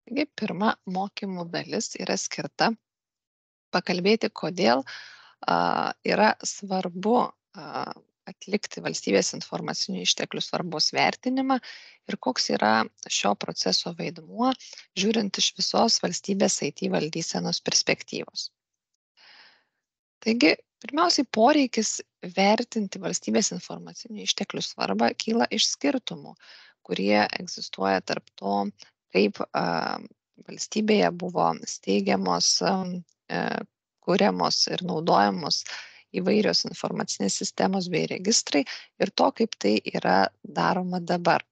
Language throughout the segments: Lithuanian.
Taigi, pirma mokymų dalis yra skirta pakalbėti, kodėl yra svarbu atlikti valstybės informacinių išteklių svarbos vertinimą ir koks yra šio proceso vaidmuo, žiūrint iš visos valstybės IT valdysenos perspektyvos. Taigi, pirmiausiai poreikis vertinti valstybės informacinių išteklių svarbą kyla iš skirtumų, kurie egzistuoja tarp to, kaip valstybėje buvo steigiamos, kuriamos ir naudojamos įvairios informacinės sistemos bei registrai ir to, kaip tai yra daroma dabar.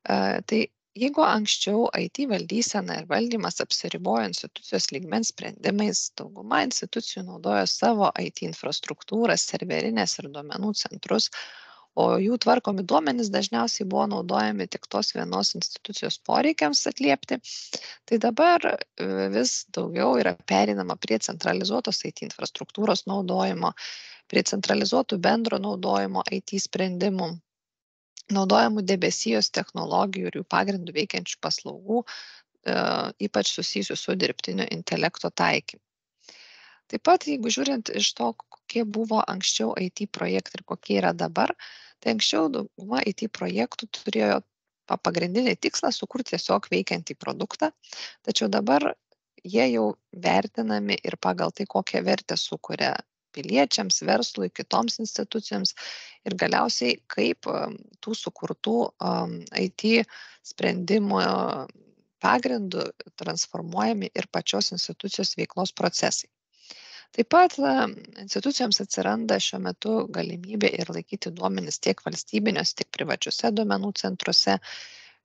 Tai jeigu anksčiau IT valdysena ir valdymas apsiribojo institucijos lygmens sprendimais, dauguma institucijų naudojo savo IT infrastruktūras, serverinės ir duomenų centrus, o jų tvarkomi duomenys dažniausiai buvo naudojami tik tos vienos institucijos poreikiams atliepti, tai dabar vis daugiau yra pereinama prie centralizuotos IT infrastruktūros naudojimo, prie centralizuotų bendro naudojimo IT sprendimų, naudojamų debesijos technologijų ir jų pagrindų veikiančių paslaugų, ypač susijusių su dirbtinio intelekto taikymu. Taip pat, jeigu žiūrint iš to, kokie buvo anksčiau IT projektai ir kokie yra dabar, tai anksčiau dauguma IT projektų turėjo pagrindinį tikslą sukurti tiesiog veikiantį produktą, tačiau dabar jie jau vertinami ir pagal tai, kokią vertę sukuria piliečiams, verslui, kitoms institucijoms ir galiausiai kaip tų sukurtų IT sprendimų pagrindų transformuojami ir pačios institucijos veiklos procesai. Taip pat institucijoms atsiranda šiuo metu galimybė ir laikyti duomenis tiek valstybiniuose, tiek privačiuose duomenų centruose.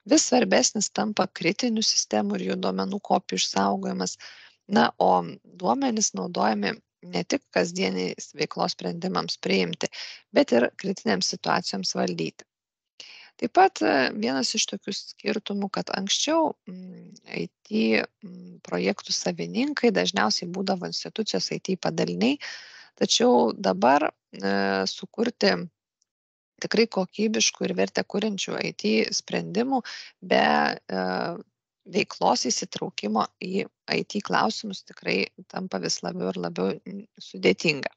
Vis svarbesnis tampa kritinių sistemų ir jų duomenų kopijų išsaugojimas. Na, o duomenys naudojami ne tik kasdieniais veiklos sprendimams priimti, bet ir kritinėms situacijoms valdyti. Taip pat vienas iš tokių skirtumų, kad anksčiau IT projektų savininkai dažniausiai būdavo institucijos IT padaliniai, tačiau dabar sukurti tikrai kokybiškų ir vertę kuriančių IT sprendimų be veiklos įsitraukimo į IT klausimus tikrai tampa vis labiau ir labiau sudėtinga.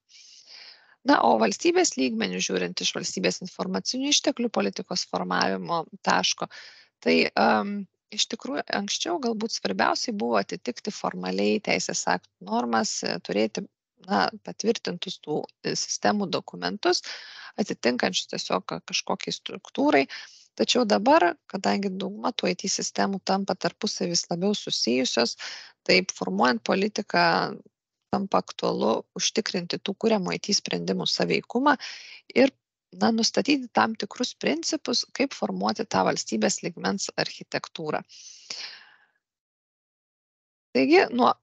Na, o valstybės lygmenių žiūrint iš valstybės informacinių išteklių politikos formavimo taško, tai iš tikrųjų anksčiau galbūt svarbiausiai buvo atitikti formaliai teisės aktų normas, turėti patvirtintus tų sistemų dokumentus, atitinkančius tiesiog kažkokiai struktūrai. Tačiau dabar, kadangi dauguma tų IT sistemų tampa tarpusavį vis labiau susijusios, taip formuojant politiką tampa aktualu užtikrinti tų kuriamų IT sprendimų saveikumą ir nustatyti tam tikrus principus, kaip formuoti tą valstybės lygmens architektūrą. Taigi, nuo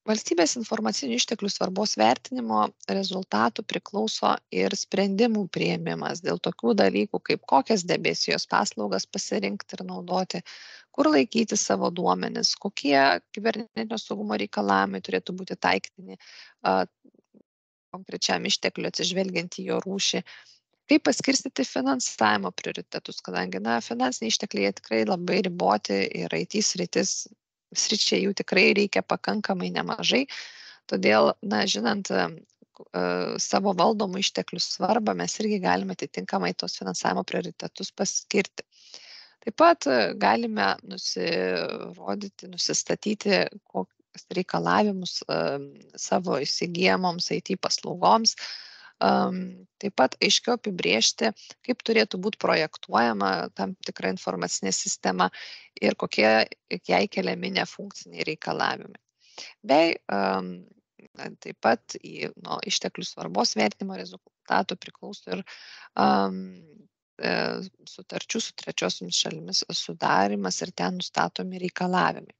valstybės informacinių išteklių svarbos vertinimo rezultatų priklauso ir sprendimų priėmimas dėl tokių dalykų, kaip kokias debesijos paslaugas pasirinkti ir naudoti, kur laikyti savo duomenis, kokie kibernetinio saugumo reikalavimai turėtų būti taikytini konkrečiam ištekliui atsižvelgiant į jo rūšį, kaip paskirstyti finansavimo prioritetus, kadangi finansiniai ištekliai tikrai labai riboti ir IT sričiai jų tikrai reikia pakankamai nemažai, todėl, žinant savo valdomų išteklių svarbą, mes irgi galime atitinkamai tos finansavimo prioritetus paskirti. Taip pat galime nusistatyti kokius reikalavimus savo įsigyjamoms IT paslaugoms, taip pat aiškiau apibrėžti, kaip turėtų būti projektuojama tam tikra informacinė sistema ir kokie jai keliami nefunkciniai reikalavimai. Bei taip pat į išteklių svarbos vertinimo rezultatų priklauso ir sutarčių su trečiosiomis šalimis sudarimas ir ten nustatomi reikalavimai.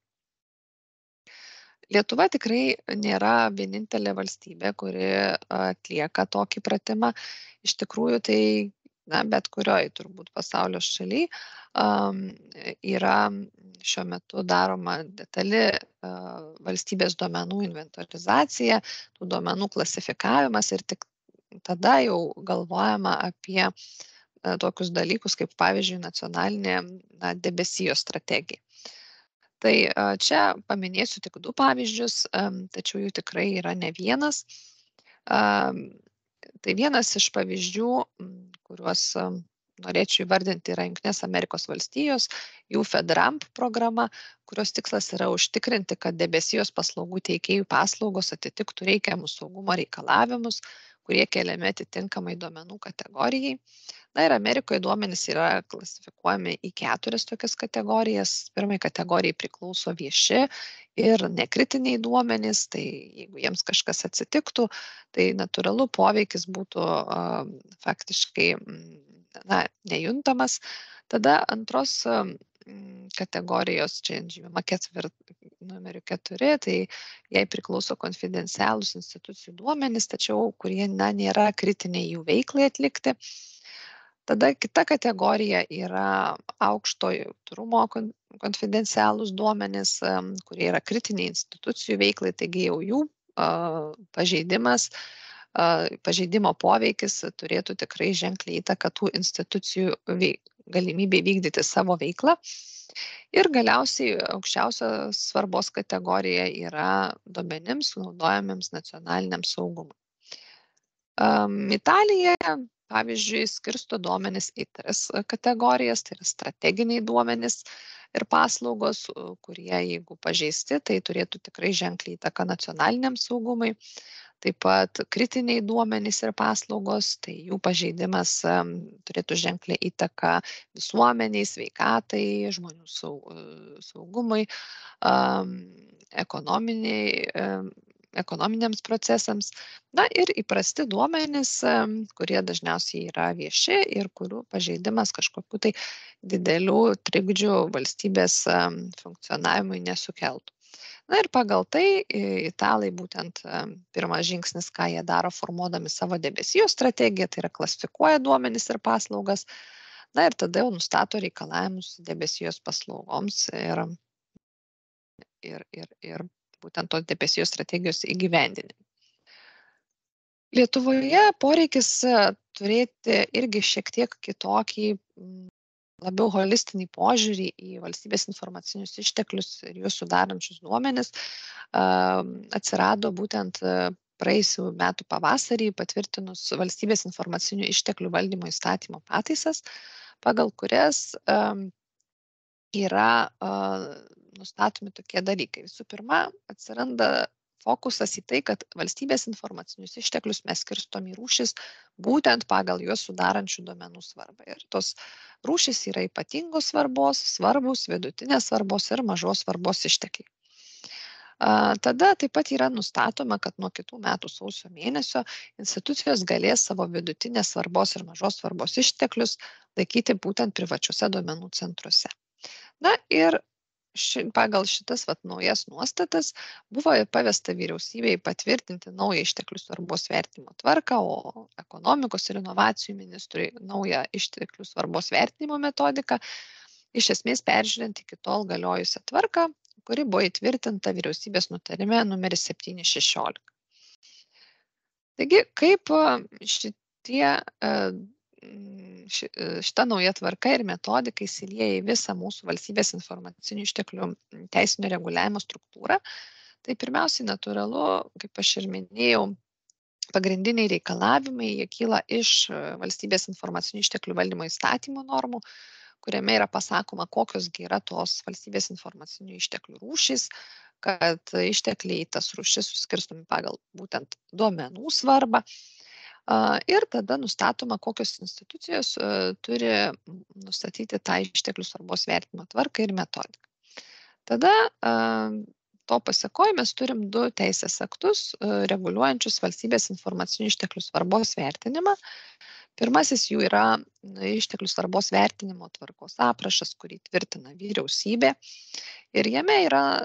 Lietuva tikrai nėra vienintelė valstybė, kuri atlieka tokį pratimą. Iš tikrųjų, tai bet kurioj turbūt pasaulio šaly yra šiuo metu daroma detali valstybės duomenų inventorizacija, tų duomenų klasifikavimas ir tik tada jau galvojama apie tokius dalykus kaip, pavyzdžiui, nacionalinė debesijos strategija. Tai čia paminėsiu tik 2 pavyzdžius, tačiau jų tikrai yra ne vienas. Tai vienas iš pavyzdžių, kuriuos norėčiau įvardinti, yra Jungtinės Amerikos valstijos, jų FedRAMP programa, kurios tikslas yra užtikrinti, kad debesijos paslaugų teikėjų paslaugos atitiktų reikiamus saugumo reikalavimus, kurie keliami atitinkamai duomenų kategorijai. Na ir Amerikoje duomenys yra klasifikuojami į 4 tokias kategorijas. Pirmai kategorijai priklauso vieši ir nekritiniai duomenys, tai jeigu jiems kažkas atsitiktų, tai natūralu poveikis būtų faktiškai nejuntamas. Tada antros kategorijos, čia žymima numeriu 4, tai jai priklauso konfidencialūs institucijų duomenys, tačiau kurie nėra kritiniai jų veiklai atlikti. Tada kita kategorija yra aukšto jautrumo konfidencialūs duomenys, kurie yra kritiniai institucijų veiklai, taigi jau jų pažeidimo poveikis turėtų tikrai ženkliai įtaką tų institucijų galimybė vykdyti savo veiklą. Ir galiausiai aukščiausios svarbos kategorija yra duomenims naudojamiems nacionaliniam saugumui. Italija, pavyzdžiui, skirsto duomenis į 3 kategorijas, tai yra strateginiai duomenys ir paslaugos, kurie, jeigu pažeisti, tai turėtų tikrai ženkliai įtaką nacionaliniam saugumui. Taip pat kritiniai duomenys ir paslaugos, tai jų pažeidimas turėtų ženkliai įtaką visuomeniai, sveikatai, žmonių saugumui, ekonominiams procesams. Na ir įprasti duomenys, kurie dažniausiai yra vieši ir kurių pažeidimas kažkokių tai didelių trikdžių valstybės funkcionavimui nesukeltų. Na ir pagal tai italai būtent pirmas žingsnis, ką jie daro formuodami savo debesijos strategiją, tai yra klasifikuoja duomenis ir paslaugas. Na ir tada jau nustato reikalavimus debesijos paslaugoms ir būtent tos debesijos strategijos įgyvendinimui. Lietuvoje poreikis turėti irgi šiek tiek kitokį, labiau holistinį požiūrį į valstybės informacinius išteklius ir juos sudarančius duomenis atsirado būtent praėjusių metų pavasarį patvirtinus valstybės informacinių išteklių valdymo įstatymo pataisas, pagal kurias yra nustatomi tokie dalykai. Visų pirma, atsiranda fokusas į tai, kad valstybės informacinius išteklius mes skirstom į rūšis būtent pagal juos sudarančių duomenų svarbą. Ir tos rūšis yra ypatingos svarbos, svarbus, vidutinės svarbos ir mažos svarbos ištekliai. Tada taip pat yra nustatoma, kad nuo kitų metų sausio mėnesio institucijos galės savo vidutinės svarbos ir mažos svarbos išteklius laikyti būtent privačiuose duomenų centruose. Na ir pagal šitas naujas nuostatas buvo pavesta vyriausybei patvirtinti naują išteklių svarbos vertinimo tvarką, o ekonomikos ir inovacijų ministrui naują išteklių svarbos vertinimo metodiką, iš esmės peržiūrint iki tol galiojusią tvarką, kuri buvo įtvirtinta vyriausybės nutarime numeris 716. Taigi, kaip šita nauja tvarka ir metodika įsilieja į visą mūsų valstybės informacinių išteklių teisinio reguliavimo struktūrą. Tai pirmiausiai natūralu, kaip aš ir minėjau, pagrindiniai reikalavimai, jie kyla iš valstybės informacinių išteklių valdymo įstatymo normų, kuriame yra pasakoma, kokios yra tos valstybės informacinių išteklių rūšys, kad ištekliai tas rūšis suskirstomi pagal būtent duomenų svarbą. Ir tada nustatoma, kokios institucijos turi nustatyti tą išteklių svarbos vertinimo tvarką ir metodiką. Tada to pasekoje mes turim 2 teisės aktus reguliuojančius valstybės informacinių išteklių svarbos vertinimą. Pirmasis jų yra išteklių svarbos vertinimo tvarkos aprašas, kurį tvirtina vyriausybė. Ir jame yra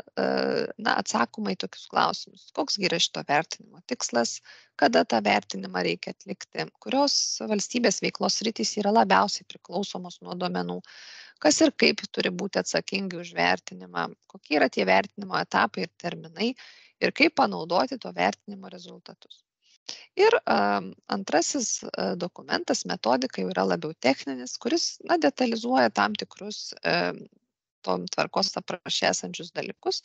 atsakoma į tokius klausimus. Koks yra šito vertinimo tikslas, kada tą vertinimą reikia atlikti, kurios valstybės veiklos sritys yra labiausiai priklausomos nuo duomenų, kas ir kaip turi būti atsakingi už vertinimą, kokie yra tie vertinimo etapai ir terminai ir kaip panaudoti to vertinimo rezultatus. Ir antrasis dokumentas, metodika, jau yra labiau techninis, kuris detalizuoja tam tikrus tom tvarkos apraše esančius dalykus.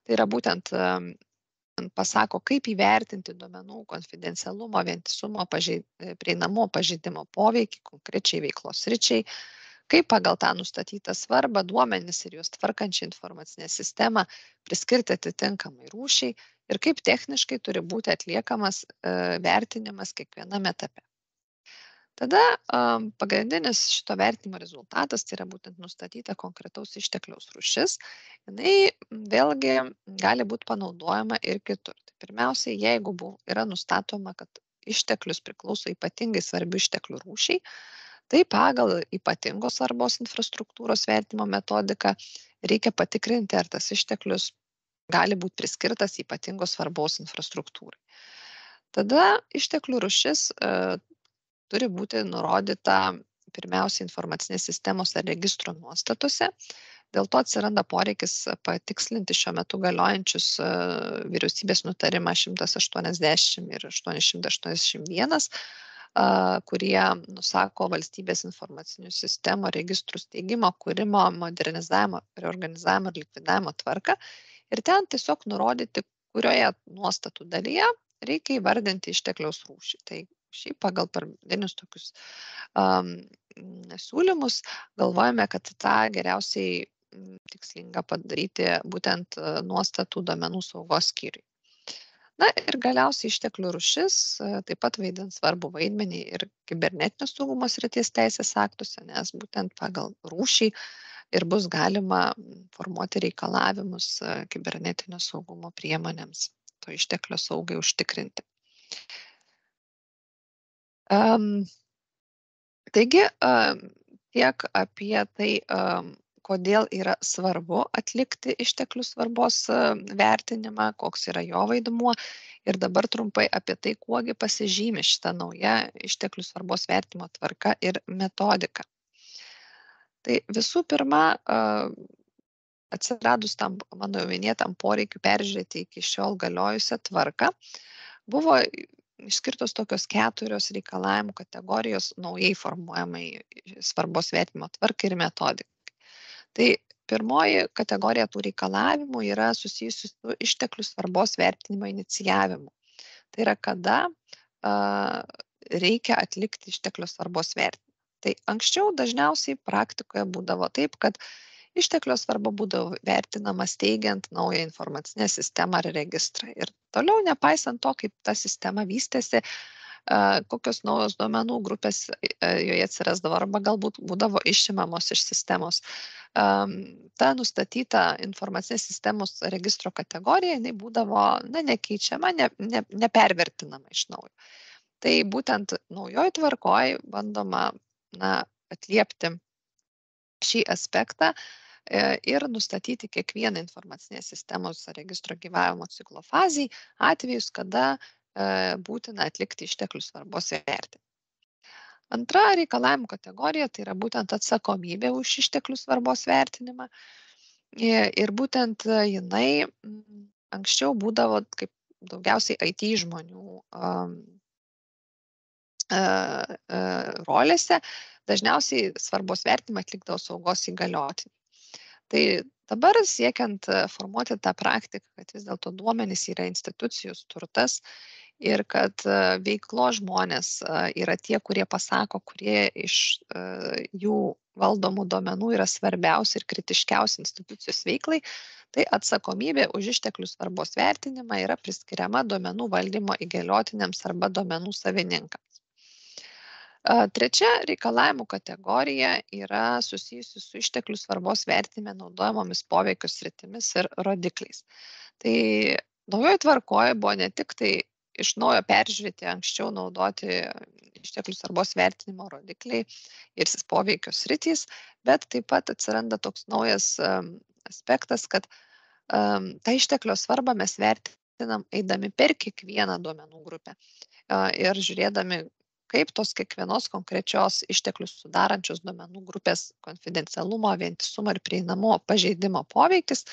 Tai yra būtent pasako, kaip įvertinti duomenų konfidencialumo, vientisumo, prieinamumo pažeidimo poveikį konkrečiai veiklos sričiai, kaip pagal tą nustatytą svarbą duomenis ir juos tvarkančią informacinę sistemą priskirti atitinkamai rūšiai ir kaip techniškai turi būti atliekamas vertinimas kiekviename etape. Tada pagrindinis šito vertinimo rezultatas, tai yra būtent nustatyta konkretaus ištekliaus rūšis, jinai vėlgi gali būti panaudojama ir kitur. Tai pirmiausiai, jeigu yra nustatoma, kad išteklius priklauso ypatingai svarbių išteklių rūšiai, tai pagal ypatingos svarbos infrastruktūros vertinimo metodiką reikia patikrinti, ar tas išteklius gali būti priskirtas ypatingos svarbos infrastruktūrai. Tada išteklių rūšis turi būti nurodyta pirmiausia informacinės sistemos ar registro nuostatose. Dėl to atsiranda poreikis patikslinti šiuo metu galiojančius vyriausybės nutarimą 180 ir 881, kurie nusako valstybės informacinių sistemų registrų steigimo, kūrimo, modernizavimo, reorganizavimo ir likvidavimo tvarką. Ir ten tiesiog nurodyti, kurioje nuostatų dalyje reikia įvardinti ištekliaus rūšį. Tai šiaip pagal pagrindinius tokius siūlymus galvojame, kad tą geriausiai tikslinga padaryti būtent nuostatų duomenų saugos skyriui. Na ir galiausiai išteklių rūšis taip pat vaidins svarbų vaidmenį ir kibernetinio saugumo srities teisės aktuose, nes būtent pagal rūšį ir bus galima formuoti reikalavimus kibernetinio saugumo priemonėms to išteklio saugai užtikrinti. Taigi, tiek apie tai, kodėl yra svarbu atlikti išteklių svarbos vertinimą, koks yra jo vaidmuo. Ir dabar trumpai apie tai, kuogi pasižymi šita nauja išteklių svarbos vertinimo tvarka ir metodika. Tai visų pirma, atsiradus tam mano jau minėtam poreikiu peržiūrėti iki šiol galiojusią tvarką, buvo išskirtos tokios 4 reikalavimų kategorijos naujai formuojamai svarbos vertinimo tvarkai ir metodikai. Tai pirmoji kategorija tų reikalavimų yra susijusi su išteklių svarbos vertinimo inicijavimu. Tai yra, kada reikia atlikti išteklių svarbos vertinimą. Tai anksčiau dažniausiai praktikoje būdavo taip, kad išteklio svarba būdavo vertinama steigiant naują informacinę sistemą ar registrą. Ir toliau, nepaisant to, kaip ta sistema vystėsi, kokios naujos duomenų grupės joje atsirasdavo arba galbūt būdavo išimamos iš sistemos. Ta nustatyta informacinės sistemos registro kategorija, jinai būdavo nekeičiama, nepervertinama iš naujo. Tai būtent naujoj tvarkoj bandoma atliepti šį aspektą ir nustatyti kiekvieną informacinės sistemos registro gyvavimo ciklo fazį atvejus, kada būtina atlikti išteklių svarbos vertinimą. Antra reikalavimų kategorija tai yra būtent atsakomybė už išteklių svarbos vertinimą. Ir būtent jinai anksčiau būdavo kaip daugiausiai IT žmonių rolėse, dažniausiai svarbos vertinimą atlikdavo saugos įgaliotiniai. Tai dabar siekiant formuoti tą praktiką, kad vis dėlto duomenys yra institucijos turtas ir kad veiklos žmonės yra tie, kurie pasako, kurie iš jų valdomų duomenų yra svarbiausi ir kritiškiausi institucijos veiklai, tai atsakomybė už išteklių svarbos vertinimą yra priskiriama duomenų valdymo įgaliotiniams arba duomenų savininkams. Trečia reikalavimų kategorija yra susijusi su išteklių svarbos vertinime naudojamomis poveikio sritimis ir rodikliais. Tai naujoje tvarkoje buvo ne tik tai iš naujo peržiūrėti anksčiau naudoti išteklių svarbos vertinimo rodikliai ir poveikio sritys, bet taip pat atsiranda toks naujas aspektas, kad tą išteklio svarbą mes vertinam eidami per kiekvieną duomenų grupę ir žiūrėdami, kaip tos kiekvienos konkrečios išteklius sudarančios duomenų grupės konfidencialumo, vientisumo ir prieinamumo pažeidimo poveikis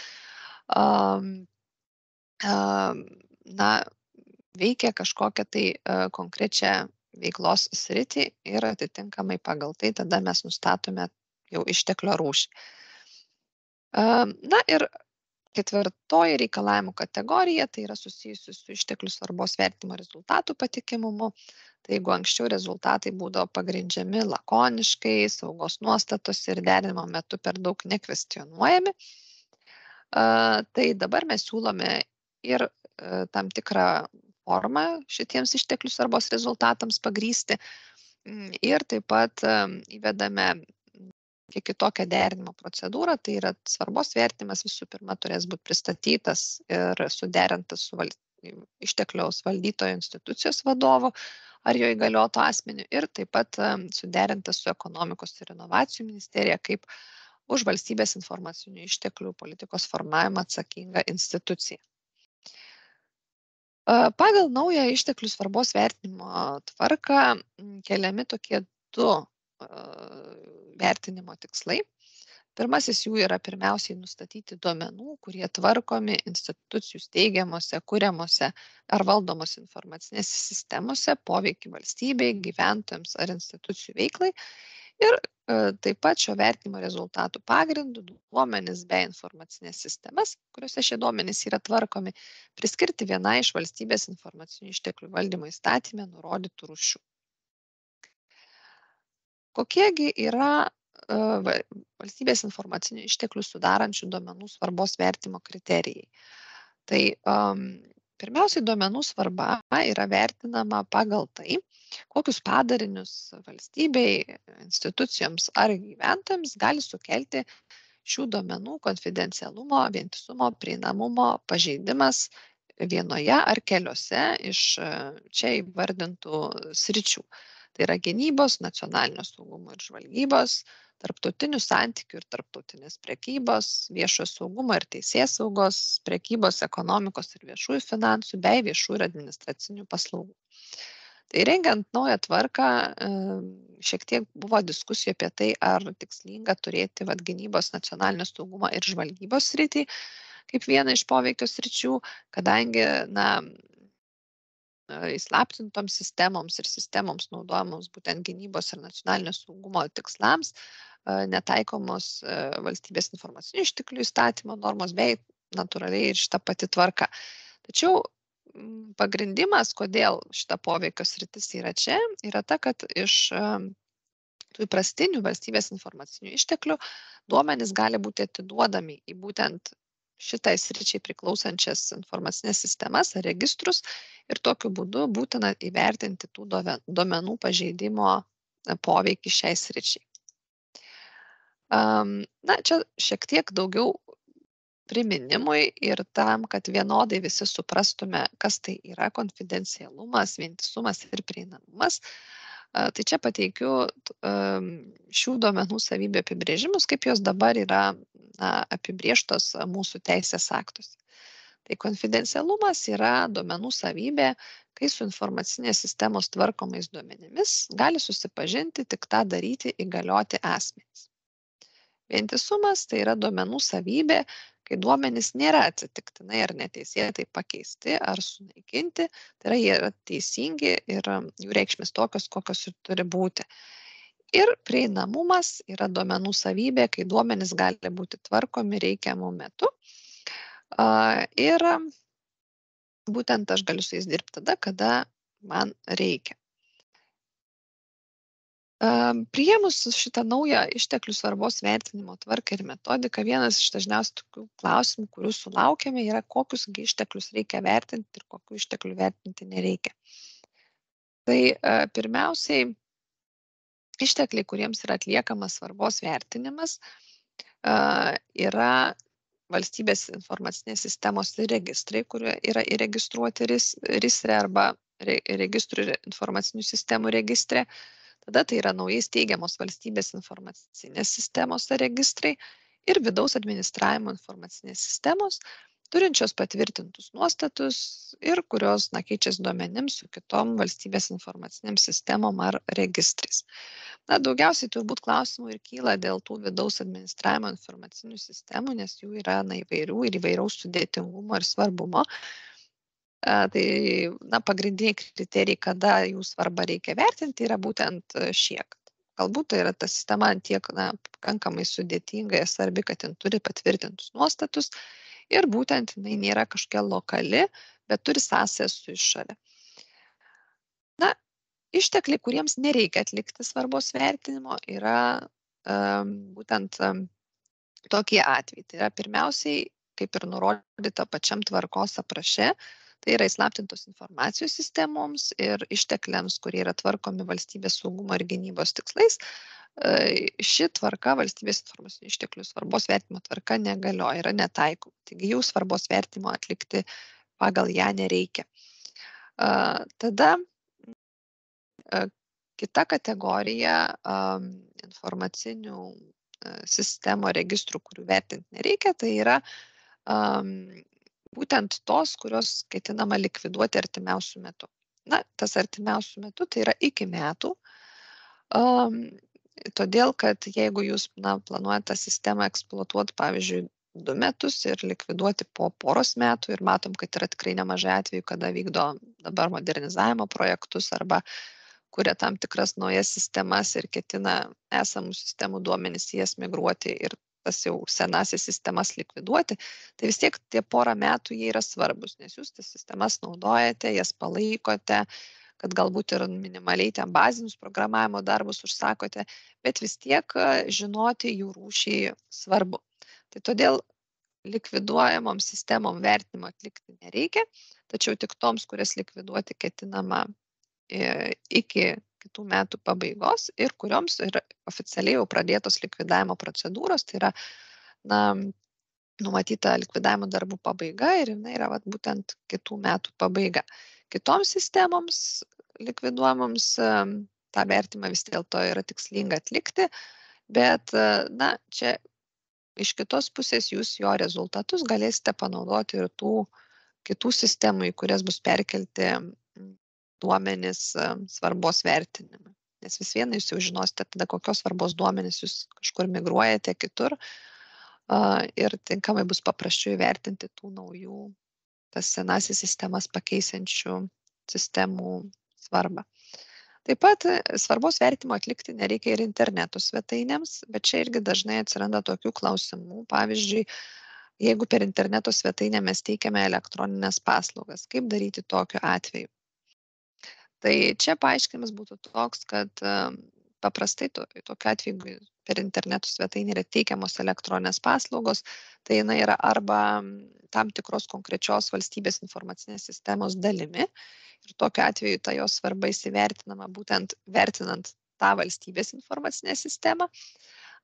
veikia kažkokią tai konkrečią veiklos sritį ir atitinkamai pagal tai tada mes nustatome jau išteklio rūšį. Na ir ketvirtoji reikalavimų kategorija, tai yra susijusi su išteklių svarbos vertinimo rezultatų patikimumu. Tai jeigu anksčiau rezultatai būdavo pagrindžiami lakoniškai, saugos nuostatos ir derinimo metu per daug nekvestionuojami, tai dabar mes siūlome ir tam tikrą formą šitiems išteklių svarbos rezultatams pagrįsti ir taip pat įvedame kiek kitokią derinimo procedūrą, tai yra svarbos vertinimas visų pirma turės būti pristatytas ir suderintas su ištekliaus valdytojo institucijos vadovu ar jo įgalioto asmeniu ir taip pat suderintas su ekonomikos ir inovacijų ministerija kaip už valstybės informacinių išteklių politikos formavimą atsakinga institucija. Pagal naują išteklių svarbos vertinimo tvarką keliami tokie du vertinimo tikslai. Pirmasis jų yra pirmiausiai nustatyti duomenų, kurie tvarkomi institucijų steigiamose, kuriamose ar valdomose informacinėse sistemose poveikį valstybei, gyventojams ar institucijų veiklai. Ir taip pat šio vertinimo rezultatų pagrindų duomenis bei informacinės sistemas, kuriuose šie duomenys yra tvarkomi, priskirti vienai iš valstybės informacinių išteklių valdymo įstatyme nurodytų rūšių. Kokiegi yra valstybės informacinių išteklių sudarančių duomenų svarbos vertimo kriterijai? Tai pirmiausiai duomenų svarba yra vertinama pagal tai, kokius padarinius valstybei, institucijoms ar gyventojams gali sukelti šių duomenų konfidencialumo, vientisumo, prieinamumo pažeidimas vienoje ar keliose iš čia įvardintų sričių. Tai yra gynybos, nacionalinio saugumo ir žvalgybos, tarptautinių santykių ir tarptautinės prekybos, viešojo saugumo ir teisėsaugos, prekybos, ekonomikos ir viešųjų finansų bei viešųjų ir administracinių paslaugų. Tai rengiant naują tvarką, šiek tiek buvo diskusijų apie tai, ar tikslinga turėti gynybos, nacionalinio saugumo ir žvalgybos sritį kaip vieną iš poveikio sričių, kadangi įslaptintoms sistemoms ir sistemoms naudojamoms būtent gynybos ir nacionalinio saugumo tikslams netaikomos valstybės informacinių išteklių įstatymo normos bei natūraliai ir šita pati tvarka. Tačiau pagrindimas, kodėl šita poveikio sritis yra čia, yra ta, kad iš tų įprastinių valstybės informacinių išteklių duomenys gali būti atiduodami į būtent šitai sričiai priklausančias informacinės sistemas ar registrus ir tokiu būdu būtina įvertinti tų duomenų pažeidimo poveikį šiai sričiai. Čia šiek tiek daugiau priminimui ir tam, kad vienodai visi suprastume, kas tai yra konfidencialumas, vientisumas ir prieinamumas. Tai čia pateikiu šių duomenų savybių apibrėžimus, kaip jos dabar yra apibrėžtos mūsų teisės aktuose. Tai konfidencialumas yra duomenų savybė, kai su informacinės sistemos tvarkomais duomenimis gali susipažinti tik tą daryti įgalioti asmenys. Vientisumas tai yra duomenų savybė, kai duomenys nėra atsitiktinai ar neteisėtai pakeisti ar sunaikinti, tai yra jie yra teisingi ir jų reikšmės tokios, kokios ir turi būti. Ir prieinamumas yra duomenų savybė, kai duomenys gali būti tvarkomi reikiamų metu. Ir būtent aš galiu su jais dirbti tada, kada man reikia. Priėmus šitą naują išteklių svarbos vertinimo tvarką ir metodiką, vienas iš dažniausių tokių klausimų, kurių sulaukėme, yra kokius išteklius reikia vertinti ir kokių išteklių vertinti nereikia. Tai pirmiausiai ištekliai, kuriems yra atliekamas svarbos vertinimas, yra valstybės informacinės sistemos ir registrai, kurie yra įregistruoti RISRE arba registrų ir informacinių sistemų registre. Tada tai yra naujai steigiamos valstybės informacinės sistemos ar registrai ir vidaus administravimo informacinės sistemos, turinčios patvirtintus nuostatus ir kurios keičiasi duomenims su kitom valstybės informacinėm sistemom ar registrais. Daugiausiai turbūt klausimų ir kyla dėl tų vidaus administravimo informacinių sistemų, nes jų yra įvairių ir įvairaus sudėtingumo ir svarbumo. Tai pagrindiniai kriterijai, kada jų svarbą reikia vertinti, yra būtent šie. galbūt tai yra ta sistema tiek pakankamai sudėtinga ir svarbi, kad jin turi patvirtintus nuostatus ir būtent jinai nėra kažkokia lokali, bet turi sąsają su išorė. Na, ištekliai, kuriems nereikia atlikti svarbos vertinimo, yra būtent tokie atvejai. Tai yra pirmiausiai, kaip ir nurodyta pačiam tvarkos apraše, tai yra įslaptintos informacijos sistemoms ir ištekliams, kurie yra tvarkomi valstybės saugumo ir gynybos tikslais. Ši tvarka, valstybės informacinių išteklių svarbos vertimo tvarka negalioja, yra netaikoma. Taigi jau svarbos vertimo atlikti pagal ją nereikia. Tada kita kategorija informacinių sistemų registrų, kurių vertinti nereikia, tai yra būtent tos, kurios ketinama likviduoti artimiausių metų. Na, tas artimiausių metų tai yra iki metų, todėl kad jeigu jūs planuojate tą sistemą eksploatuoti, pavyzdžiui, 2 metus ir likviduoti po poros metų ir matom, kad yra tikrai nemažai atvejų, kada vykdo dabar modernizavimo projektus arba kuria tam tikras naujas sistemas ir ketina esamų sistemų duomenis į jas migruoti ir tas jau senasias sistemas likviduoti, tai vis tiek tie porą metų jie yra svarbus, nes jūs tas sistemas naudojate, jas palaikote, kad galbūt ir minimaliai ten bazinius programavimo darbus užsakote, bet vis tiek žinoti jų rūšį svarbu. Tai todėl likviduojamom sistemom vertinimo atlikti nereikia, tačiau tik toms, kurias likviduoti ketinama iki kitų metų pabaigos ir kurioms yra oficialiai jau pradėtos likvidavimo procedūros, tai yra numatyta likvidavimo darbų pabaiga ir jinai yra būtent kitų metų pabaiga. Kitoms sistemoms likviduojamoms tą vertimą vis dėlto yra tikslinga atlikti, bet čia iš kitos pusės jūs jo rezultatus galėsite panaudoti ir tų kitų sistemų, į kurias bus perkelti duomenys svarbos vertinimui. Nes vis viena jūs jau žinosite tada, kokios svarbos duomenys jūs kažkur migruojate kitur ir tinkamai bus paprasčiau įvertinti tų naujų, tas senasis sistemas pakeisiančių sistemų svarbą. Taip pat svarbos vertimo atlikti nereikia ir interneto svetainėms, bet čia irgi dažnai atsiranda tokių klausimų. Pavyzdžiui, jeigu per interneto svetainę mes teikiame elektroninės paslaugas, kaip daryti tokiu atveju? Tai čia paaiškinimas būtų toks, kad paprastai tokiu atveju per interneto svetainę yra teikiamos elektroninės paslaugos, tai jinai yra arba tam tikros konkrečios valstybės informacinės sistemos dalimi ir tokiu atveju ta jos svarba įsivertinama būtent vertinant tą valstybės informacinę sistemą,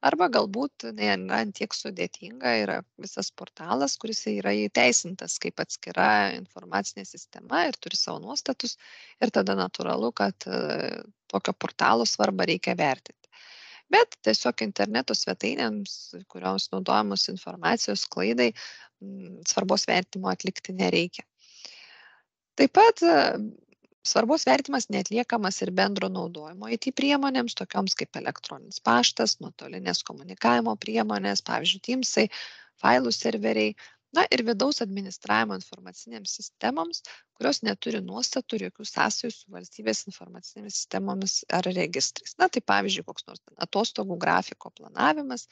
arba galbūt nėra tiek sudėtinga, yra visas portalas, kuris yra įteisintas kaip atskira informacinė sistema ir turi savo nuostatus ir tada natūralu, kad tokio portalo svarbą reikia vertinti. Bet tiesiog interneto svetainėms, kurioms naudojamos informacijos sklaidai, svarbos vertimo atlikti nereikia. Taip pat svarbos vertimas neatliekamas ir bendro naudojimo IT priemonėms, tokioms kaip elektroninis paštas, nuotolinės komunikavimo priemonės, pavyzdžiui, Teamsai, failų serveriai, ir vidaus administravimo informacinėms sistemoms, kurios neturi nuostatų ir jokių sąsajų su valstybės informacinėmis sistemomis ar registrais. Tai pavyzdžiui, koks nors atostogų grafiko planavimas,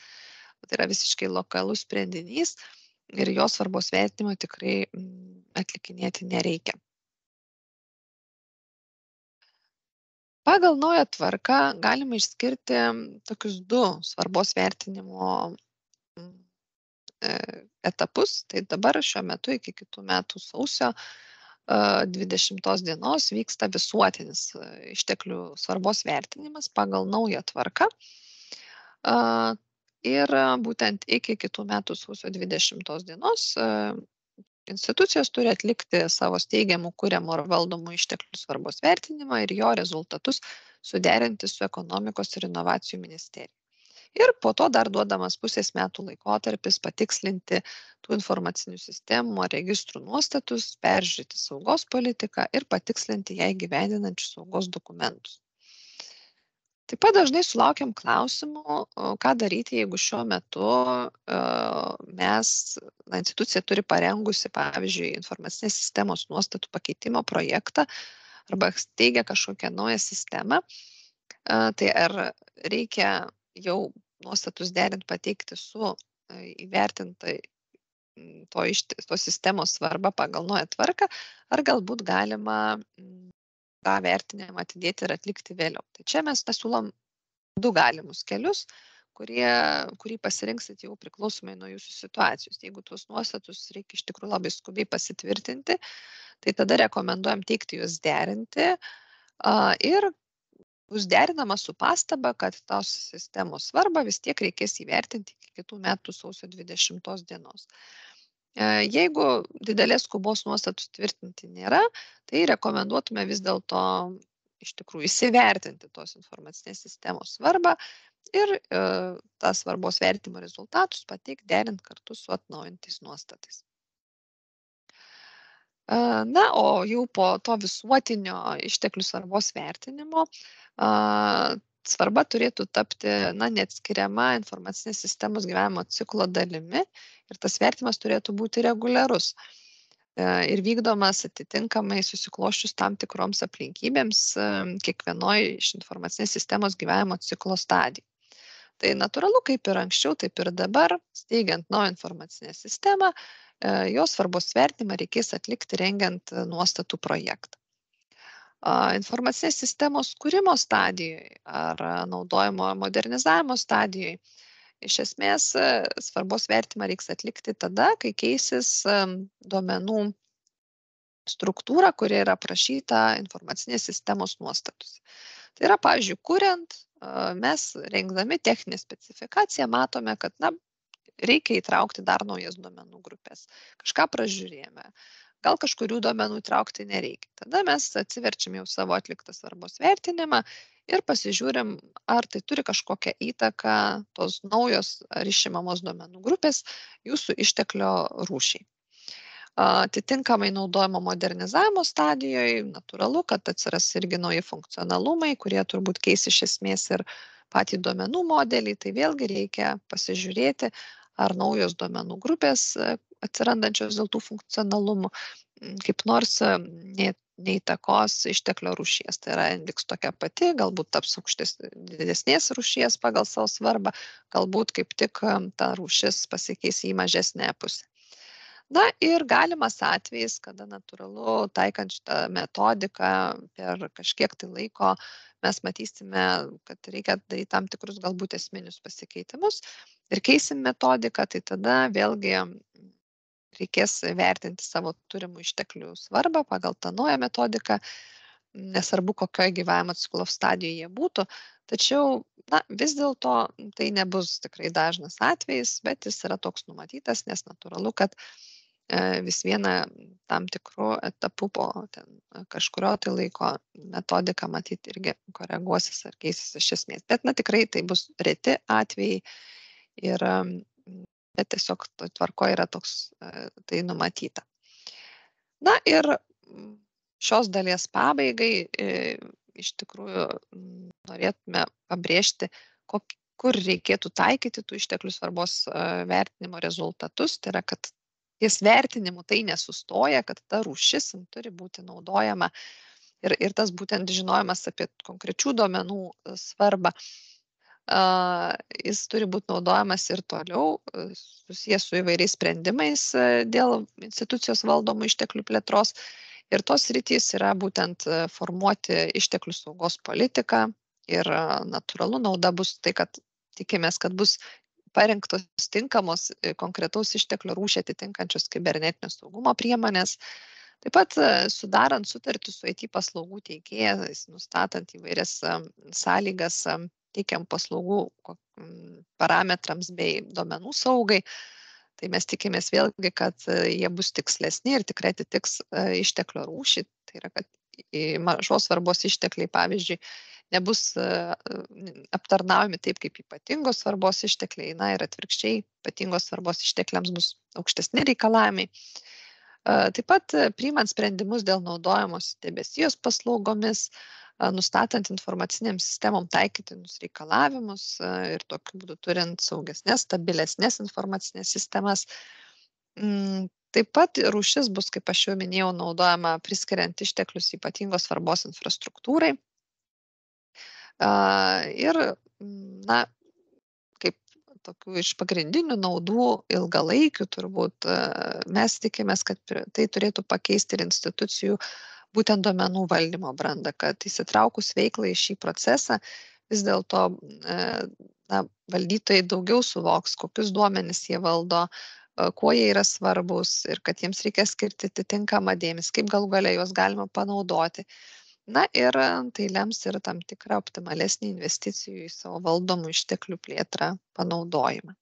tai yra visiškai lokalus sprendinys ir jo svarbos vertinimo tikrai atlikinėti nereikia. Pagal naują tvarką galima išskirti tokius 2 svarbos vertinimo etapus. Tai dabar šiuo metu iki kitų metų sausio 20 dienos vyksta visuotinis išteklių svarbos vertinimas pagal naują tvarką. Ir būtent iki kitų metų sausio 20 dienos institucijos turi atlikti savo steigiamų, kuriamų ar valdomų išteklių svarbos vertinimą ir jo rezultatus suderinti su ekonomikos ir inovacijų ministerija. Ir po to dar duodamas pusės metų laikotarpis patikslinti tų informacinių sistemų ar registrų nuostatus, peržiūrėti saugos politiką ir patikslinti ją įgyvendinančius saugos dokumentus. Taip pat dažnai sulaukiam klausimų, ką daryti, jeigu šiuo metu institucija turi parengusi, pavyzdžiui, informacinės sistemos nuostatų pakeitimo projektą arba steigia kažkokią naują sistemą, Tai ar reikia jau nuostatus derint pateikti su įvertintai tos sistemos svarba pagal naują tvarką, ar galbūt galima tą vertinimą atidėti ir atlikti vėliau. Tai čia mes siūlom 2 galimus kelius, kurį pasirinksit jau priklausomai nuo jūsų situacijos. Jeigu tuos nuostatus reikia iš tikrųjų labai skubiai pasitvirtinti, tai tada rekomenduojam teikti juos derinti ir bus derinama su pastaba, kad tos sistemos svarbą vis tiek reikės įvertinti iki kitų metų sausio 20 dienos. Jeigu didelės skubos nuostatų tvirtinti nėra, tai rekomenduotume vis dėlto iš tikrųjų įsivertinti tos informacinės sistemos svarbą ir tą svarbos vertimo rezultatus pateikti derint kartu su atnaujintais nuostatais. Na, o jau po to visuotinio išteklių svarbos vertinimo svarba turėtų tapti neatskiriama informacinės sistemos gyvenimo ciklo dalimi ir tas vertimas turėtų būti reguliarus ir vykdomas atitinkamai susiklosčius tam tikroms aplinkybėms kiekvienoj iš informacinės sistemos gyvenimo ciklo stadijų. Tai natūralu, kaip ir anksčiau, taip ir dabar, steigiant naują informacinę sistemą, jos svarbos vertinimą reikės atlikti rengiant nuostatų projektą. Informacinės sistemos kūrimo stadijoje ar naudojimo modernizavimo stadijoje iš esmės svarbos vertimą reiks atlikti tada, kai keisis duomenų struktūra, kuri yra aprašyta informacinės sistemos nuostatus. Tai yra, pavyzdžiui, kuriant, mes rengdami techninę specifikaciją matome, kad reikia įtraukti dar naujas duomenų grupės. Kažką pražiūrėjome. Gal kažkurių duomenų įtraukti nereikia. Tada mes atsiverčiam jau savo atliktą svarbos vertinimą ir pasižiūrim, ar tai turi kažkokią įtaką tos naujos ar išimamos duomenų grupės jūsų išteklio rūšiai. Atitinkamai naudojimo modernizavimo stadijoje natūralu, kad atsiras irgi nauji funkcionalumai, kurie turbūt keis iš esmės ir patį duomenų modelį. Tai vėlgi reikia pasižiūrėti, ar naujos duomenų grupės atsirandančios dėl tų funkcionalumų kaip nors neįtakos išteklio rūšies. Tai yra, liks tokia pati, galbūt taps didesnės rūšies pagal savo svarbą, galbūt kaip tik ta rūšis pasikeis į mažesnę pusę. Na ir galimas atvejis, kada natūralu taikant šitą metodiką per kažkiek tai laiko mes matysime, kad reikia daryti tam tikrus galbūt esminius pasikeitimus ir keisim metodiką, tai tada vėlgi reikės vertinti savo turimų išteklių svarbą pagal tą naują metodiką, nesvarbu kokioje gyvenimo ciklo stadijoje jie būtų, tačiau vis dėlto tai nebus tikrai dažnas atvejis, bet jis yra toks numatytas, nes natūralu, kad vis viena tam tikrų etapų po kažkurio tai laiko metodika matyti irgi koreguosis ar keisis iš esmės. Bet tikrai tai bus reti atvejai ir bet tiesiog tvarkoje yra toks tai numatyta. Na ir šios dalies pabaigai iš tikrųjų norėtume pabrėžti, kur reikėtų taikyti tų išteklių svarbos vertinimo rezultatus. Tai yra, kad ties vertinimu tai nesustoja, kad ta rūšis turi būti naudojama ir tas būtent žinojimas apie konkrečių duomenų svarbą, jis turi būti naudojamas ir toliau, susijęs su įvairiais sprendimais dėl institucijos valdomų išteklių plėtros. Ir tos sritys yra būtent formuoti išteklių saugos politiką ir natūralu nauda bus tai, kad tikimės, kad bus parengtos tinkamos konkretaus išteklio rūšį atitinkančios kibernetinio saugumo priemonės. Taip pat sudarant sutartį su IT paslaugų teikėjais, nustatant įvairias sąlygas teikiam paslaugų parametrams bei duomenų saugai, tai mes tikimės vėlgi, kad jie bus tikslesni ir tikrai atitiks išteklio rūšį. Tai yra, kad mažos svarbos ištekliai, pavyzdžiui, nebus aptarnaujami taip kaip ypatingos svarbos ištekliai, ir atvirkščiai ypatingos svarbos ištekliams bus aukštesni reikalavimai. Taip pat priimant sprendimus dėl naudojamos debesijos paslaugomis, nustatant informacinėms sistemom taikytinus reikalavimus ir tokiu būdu turint saugesnės, stabilesnės informacinės sistemas. Taip pat rūšis bus, kaip aš jau minėjau, naudojama priskiriant išteklius ypatingos svarbos infrastruktūrai. Ir, na, kaip tokių iš pagrindinių naudų ilgalaikių turbūt mes tikimės, kad tai turėtų pakeisti ir institucijų būtent duomenų valdymo brandą, kad įsitraukus veiklai į šį procesą vis dėlto valdytojai daugiau suvoks, kokius duomenis jie valdo, kuo jie yra svarbus ir kad jiems reikia skirti atitinkamą dėmesį, kaip galų gale juos galima panaudoti. Na ir tai lems ir tam tikrą optimalesnį investicijų į savo valdomų išteklių plėtrą panaudojimą.